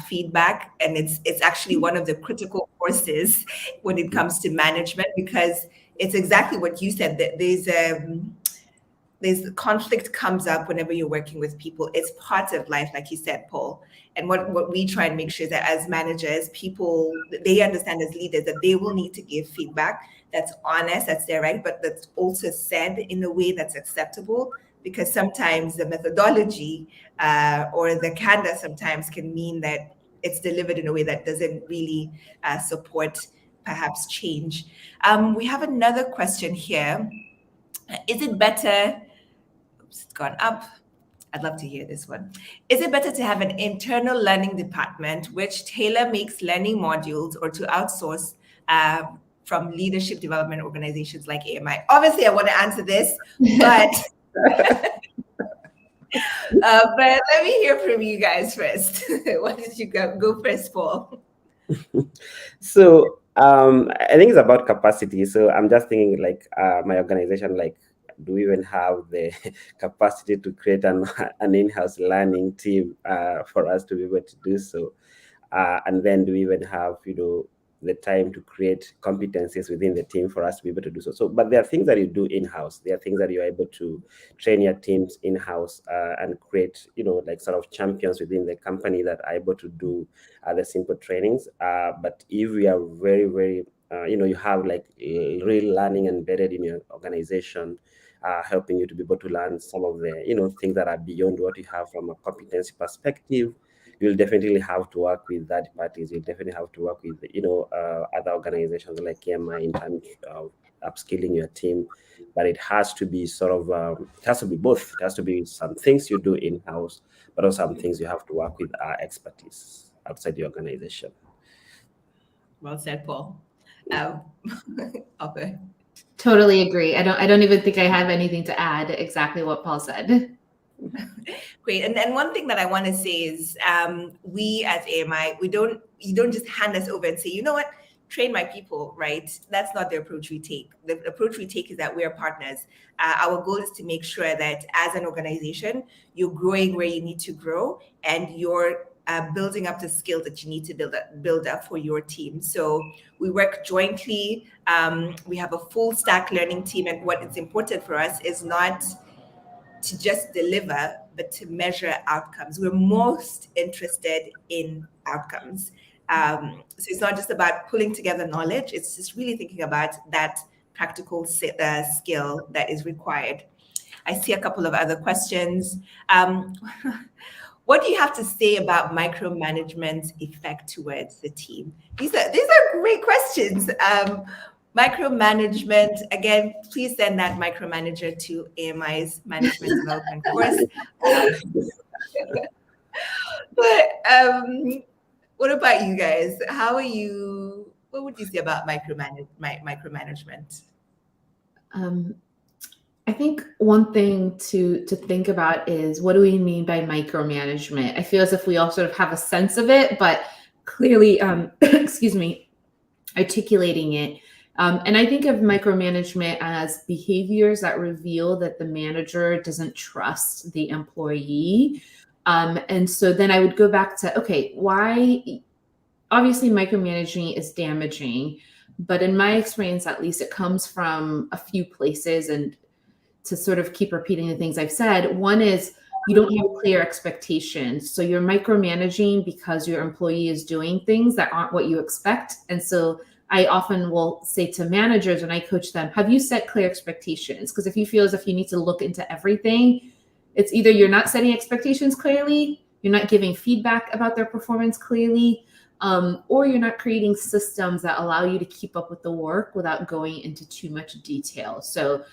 Feedback, and it's actually one of the critical courses when it comes to management, because it's exactly what you said, that there's conflict comes up whenever you're working with people. It's part of life, like you said, Paul. And what we try and make sure that as managers, people, they understand as leaders that they will need to give feedback that's honest, that's direct, but that's also said in a way that's acceptable. Because sometimes the methodology or the candor sometimes can mean that it's delivered in a way that doesn't really support perhaps change. We have another question here. Is it better? Oops, it's gone up. I'd love to hear this one. Is it better to have an internal learning department which tailor makes learning modules, or to outsource from leadership development organizations like AMI? Obviously, I want to answer this, but but let me hear from you guys first. Why did you go first, Paul? So I think it's about capacity. So I'm just thinking, like, my organization, like, do we even have the capacity to create an in-house learning team for us to be able to do so? And then do we even have, the time to create competencies within the team for us to be able to do so? But there are things that you do in-house. There are things that you're able to train your teams in-house and create, like sort of champions within the company that are able to do the simple trainings. But if we are very, very, you have like real learning embedded in your organization, helping you to be able to learn some of the, things that are beyond what you have from a competency perspective, you'll definitely have to work with third parties. You'll definitely have to work with, other organizations like AMI in terms of upskilling your team. But it has to be sort of, it has to be both. It has to be some things you do in-house, but also some things you have to work with expertise outside the organization. Well said, Paul. Okay. Totally agree. I don't even think I have anything to add. Exactly what Paul said. Great. And then one thing that I want to say is we as AMI, you don't just hand us over and say, you know what, train my people, right? That's not the approach we take. The approach we take is that we're partners. Our goal is to make sure that as an organization, you're growing where you need to grow, and you're building up the skills that you need to build up for your team. So we work jointly. We have a full stack learning team, and what is important for us is not to just deliver, but to measure outcomes. We're most interested in outcomes. So it's not just about pulling together knowledge, it's just really thinking about that practical skill that is required. I see a couple of other questions. What do you have to say about micromanagement's effect towards the team? These are great questions. Micromanagement, again, please send that micromanager to AMI's management development course. But what about you guys? What would you say about micromanagement? I think one thing to think about is, what do we mean by micromanagement? I feel as if we all sort of have a sense of it, but clearly, excuse me, articulating it. And I think of micromanagement as behaviors that reveal that the manager doesn't trust the employee. And so then I would go back to, okay, why? Obviously, micromanaging is damaging, but in my experience, at least, it comes from a few places. And to sort of keep repeating the things I've said, one is you don't have clear expectations. So you're micromanaging because your employee is doing things that aren't what you expect. And so I often will say to managers when I coach them, have you set clear expectations? Because if you feel as if you need to look into everything, it's either you're not setting expectations clearly, you're not giving feedback about their performance clearly, or you're not creating systems that allow you to keep up with the work without going into too much detail. So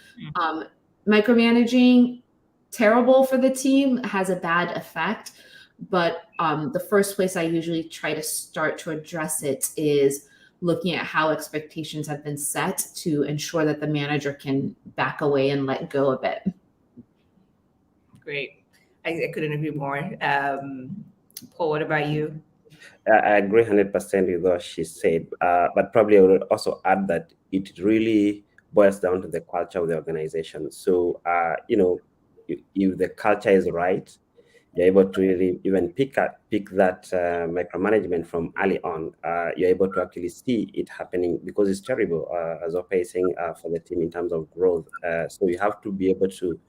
micromanaging, terrible for the team, has a bad effect. But the first place I usually try to start to address it is looking at how expectations have been set to ensure that the manager can back away and let go a bit. Great. I couldn't agree more. Paul, what about you? I agree 100% with what she said, but probably I would also add that it really boils down to the culture of the organization. So, if the culture is right, you're able to really even pick that micromanagement from early on. You're able to actually see it happening, because it's terrible, as Ope is saying, for the team in terms of growth. So you have to be able to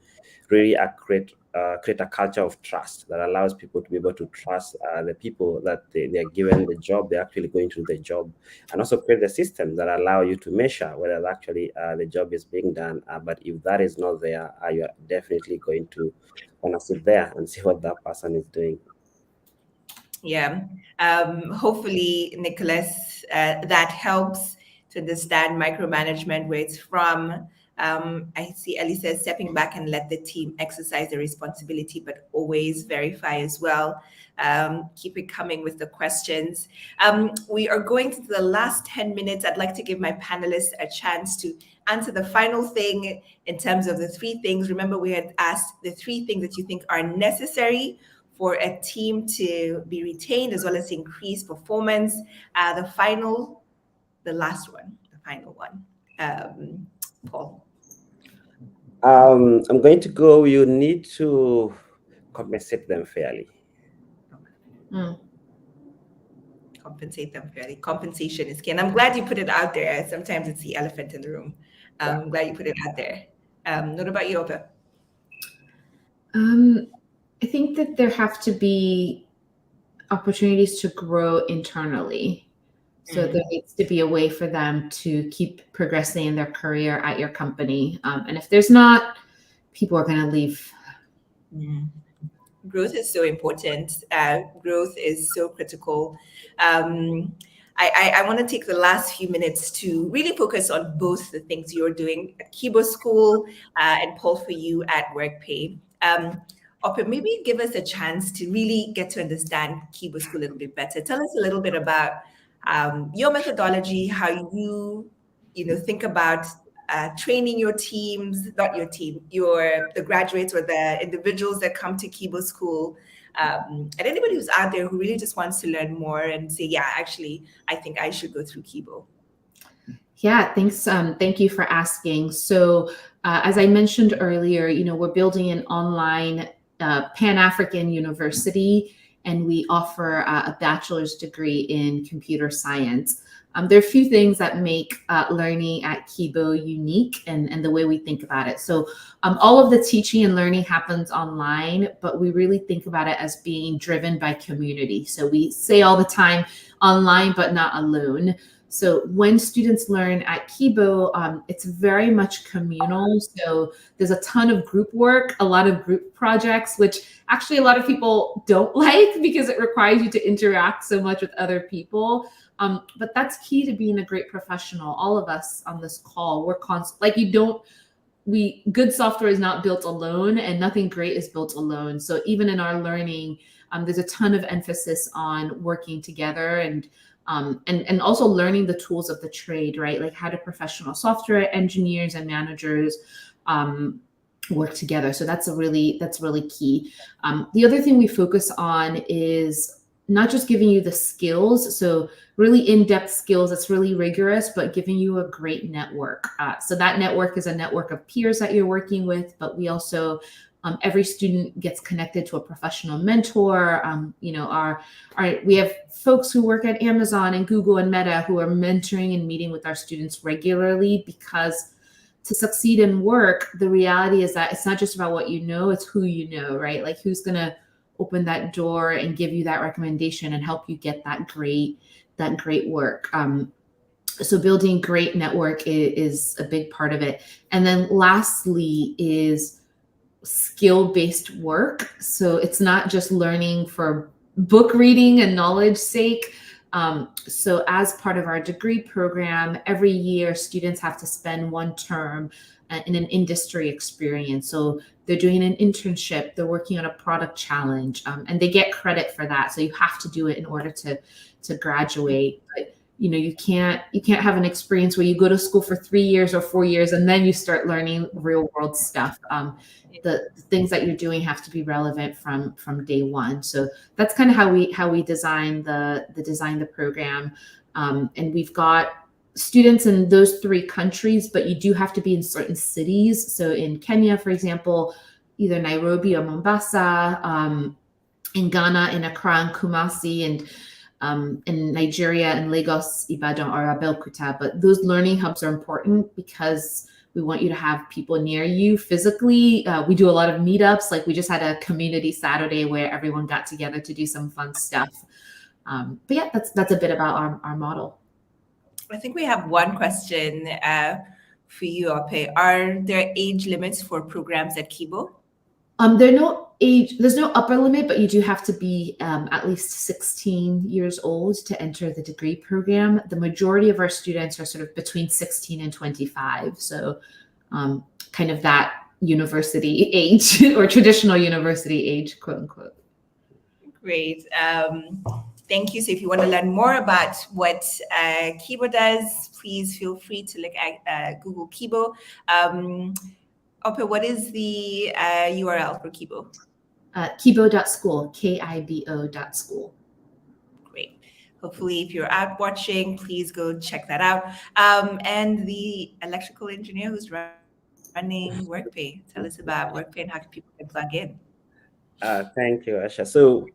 really create a culture of trust that allows people to be able to trust the people that they're given the job, they're actually going to do the job, and also create the system that allow you to measure whether actually the job is being done. But if that is not there, you're definitely going to want to sit there and see what that person is doing. Yeah. Hopefully, Nicholas, that helps to understand micromanagement, where it's from. I see Ellie says stepping back and let the team exercise their responsibility, but always verify as well. Keep it coming with the questions. We are going to the last 10 minutes. I'd like to give my panelists a chance to answer the final thing in terms of the 3 things. Remember, we had asked the 3 things that you think are necessary for a team to be retained as well as increase performance. The final one. Paul. I'm going to go, you need to compensate them fairly. Compensate them fairly. Compensation is key. And I'm glad you put it out there. Sometimes it's the elephant in the room. I'm glad you put it out there. What about you, Ope? I think that there have to be opportunities to grow internally. So there needs to be a way for them to keep progressing in their career at your company. And if there's not, people are going to leave. Growth is so important. Growth is so critical. I want to take the last few minutes to really focus on both the things you're doing at Kibo School and Paul, for you at Workpay. Ope, maybe give us a chance to really get to understand Kibo School a little bit better. Tell us a little bit about your methodology, how you think about training your teams, not your team, the graduates or the individuals that come to Kibo School, and anybody who's out there who really just wants to learn more and say, yeah, actually, I think I should go through Kibo. Yeah, thanks. Thank you for asking. So as I mentioned earlier, we're building an online Pan-African university. and we offer a bachelor's degree in computer science. There are a few things that make learning at Kibo unique and the way we think about it. So all of the teaching and learning happens online, but we really think about it as being driven by community. So we say all the time, online, but not alone. So when students learn at Kibo, it's very much communal. So there's a ton of group work, a lot of group projects, which actually a lot of people don't like because it requires you to interact so much with other people. But that's key to being a great professional. All of us on this call, we're good software is not built alone, and nothing great is built alone. So even in our learning, there's a ton of emphasis on working together and also learning the tools of the trade, right? Like how do professional software engineers and managers work together? So that's really key. The other thing we focus on is not just giving you the skills, so really in-depth skills that's really rigorous, but giving you a great network. So that network is a network of peers that you're working with, but we also every student gets connected to a professional mentor. We have folks who work at Amazon and Google and Meta who are mentoring and meeting with our students regularly, because to succeed in work, the reality is that it's not just about what you know, it's who you know, right? Like who's going to open that door and give you that recommendation and help you get that great work. So building great network is a big part of it. And then lastly is skill-based work. So it's not just learning for book reading and knowledge sake. So as part of our degree program, every year students have to spend one term in an industry experience. So they're doing an internship, they're working on a product challenge, and they get credit for that. So you have to do it in order to graduate. But you can't have an experience where you go to school for 3 years or 4 years and then you start learning real world stuff. The things that you're doing have to be relevant from day one. So that's kind of how we design the program. And we've got students in those 3 countries, but you do have to be in certain cities. So in Kenya, for example, either Nairobi or Mombasa, in Ghana, in Accra and Kumasi, and in Nigeria, in Lagos, Ibadan, or Abeokuta. But those learning hubs are important because we want you to have people near you physically. We do a lot of meetups. Like we just had a community Saturday where everyone got together to do some fun stuff. But yeah, that's a bit about our model. I think we have one question for you, Ope. Are there age limits for programs at Kibo? There's no upper limit, but you do have to be at least 16 years old to enter the degree program. The majority of our students are sort of between 16 and 25. So kind of that university age or traditional university age, quote unquote. Great. Thank you. So if you want to learn more about what Kibo does, please feel free to look at Google Kibo. Ope, what is the URL for Kibo? Kibo.school, Kibo.school. Great. Hopefully, if you're out watching, please go check that out. And the electrical engineer who's running Workpay, tell us about Workpay and how people can plug in. Thank you, Asha. So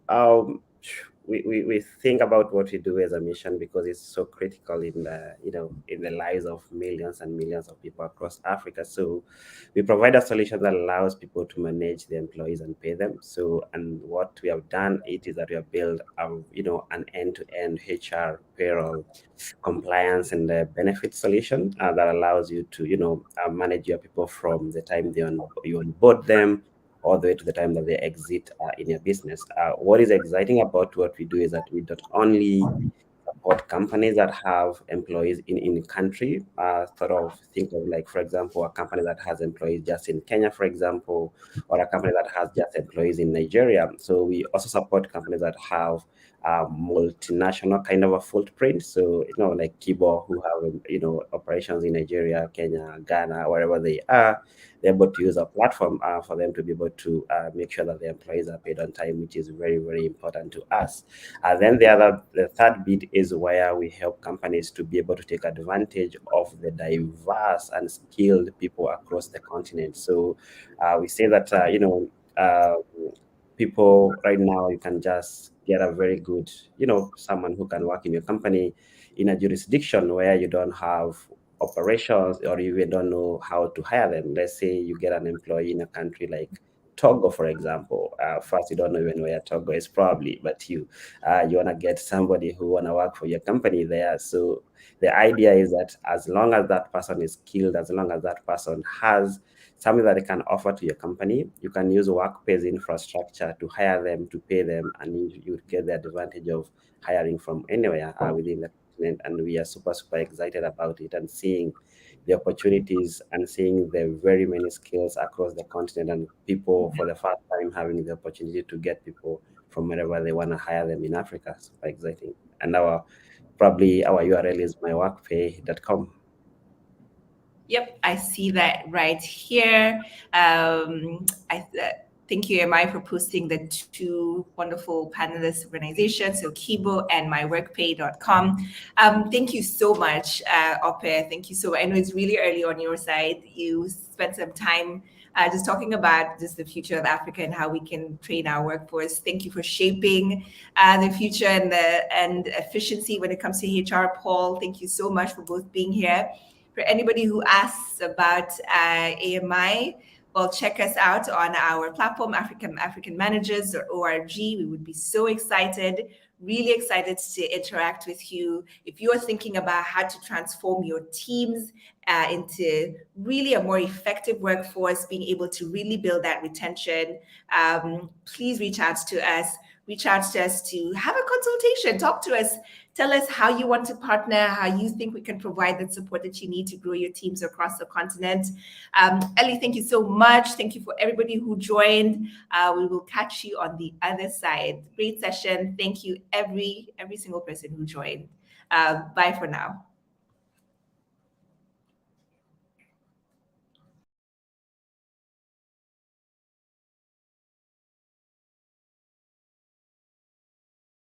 we think about what we do as a mission because it's so critical in the lives of millions and millions of people across Africa. So we provide a solution that allows people to manage their employees and pay them. So, and what we have done is that we have built an end-to-end HR, payroll, compliance, and benefit solution that allows you to manage your people from the time you onboard them all the way to the time that they exit in your business. What is exciting about what we do is that we not only support companies that have employees in country, sort of think of like, for example, a company that has employees just in Kenya, for example, or a company that has just employees in Nigeria. So we also support companies that have multinational kind of a footprint. So, like Kibo, who have, operations in Nigeria, Kenya, Ghana, wherever they are, they're able to use our platform for them to be able to make sure that the employees are paid on time, which is very, very important to us. Then the third bit is where we help companies to be able to take advantage of the diverse and skilled people across the continent. So we say that, people right now, you can just get a very good, someone who can work in your company in a jurisdiction where you don't have operations or you even don't know how to hire them. Let's say you get an employee in a country like Togo, for example. First, you don't know even where Togo is probably, but you want to get somebody who want to work for your company there. So the idea is that as long as that person is skilled, as long as that person has something that they can offer to your company, you can use Workpay's infrastructure to hire them, to pay them, and you get the advantage of hiring from anywhere within the continent. And we are super, super excited about it and seeing the opportunities and seeing the very many skills across the continent and people for the first time having the opportunity to get people from wherever they want to hire them in Africa. Super exciting. And our URL is myworkpay.com. Yep, I see that right here. Thank you, MI, for posting the two wonderful panelist organizations, so Kibo and myworkpay.com. Thank you so much, Ope. Thank you so much. I know it's really early on your side. You spent some time just talking about just the future of Africa and how we can train our workforce. Thank you for shaping the future and efficiency when it comes to HR. Paul, thank you so much for both being here. For anybody who asks about AMI, well, check us out on our platform, African Managers or ORG. We would be so excited, really excited to interact with you. If you're thinking about how to transform your teams into really a more effective workforce, being able to really build that retention, please reach out to us. Reach out to us to have a consultation. Talk to us. Tell us how you want to partner, how you think we can provide the support that you need to grow your teams across the continent. Ellie, thank you so much. Thank you for everybody who joined. We will catch you on the other side. Great session. Thank you, every single person who joined. Bye for now.